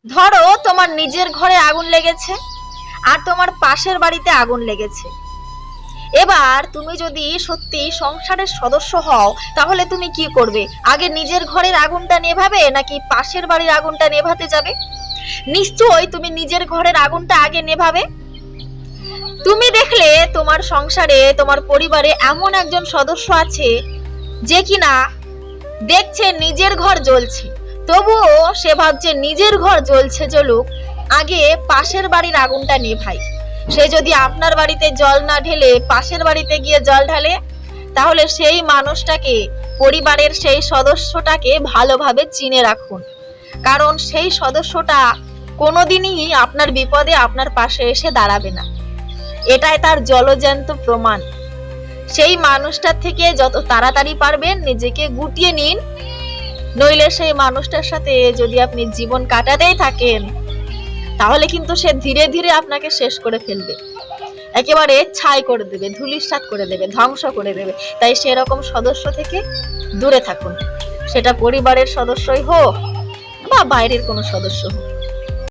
ধরো তোমার নিজের ঘরে আগুন লেগেছে আর তোমার পাশের বাড়িতে আগুন লেগেছে। এবার তুমি যদি সত্যি সংসারের সদস্য হও তাহলে তুমি কি করবে? আগে নিজের ঘরের আগুনটা নেভাবে নাকি পাশের বাড়ির আগুনটা নেভাতে যাবে? নিশ্চয়ই তুমি নিজের ঘরের আগুনটা আগে নেভাবে। তুমি দেখলে তোমার সংসারে, তোমার পরিবারে এমন একজন সদস্য আছে যে কিনা দেখছে নিজের ঘর জ্বলছে, তবুও সে ভাবছে নিজের ঘর জ্বলছে জ্বলুক, আগে পাশের বাড়ির আগুনটা নেভাই। সে যদি আপনার বাড়িতে জল না ঢেলে পাশের বাড়িতে গিয়ে জল ঢালে, তাহলে সেই মানুষটাকে, পরিবারের সেই সদস্যটাকে ভালোভাবে চিনে রাখুন, কারণ সেই সদস্যটা কোনোদিনই আপনার বিপদে আপনার পাশে এসে দাঁড়াবে না। এটাই তার জলজ্যান্ত প্রমাণ। সেই মানুষটার থেকে যত তাড়াতাড়ি পারবেন নিজেকে গুটিয়ে নিন, নইলে সেই মানুষটার সাথে যদি আপনি জীবন কাটাতেই থাকেন তাহলে কিন্তু সে ধীরে ধীরে আপনাকে শেষ করে ফেলবে, একেবারে ছাই করে দেবে, ধূলিসাৎ করে দেবে, ধ্বংস করে দেবে। তাই সেরকম সদস্য থেকে দূরে থাকুন, সেটা পরিবারের সদস্যই হোক বা বাইরের কোনো সদস্য হোক।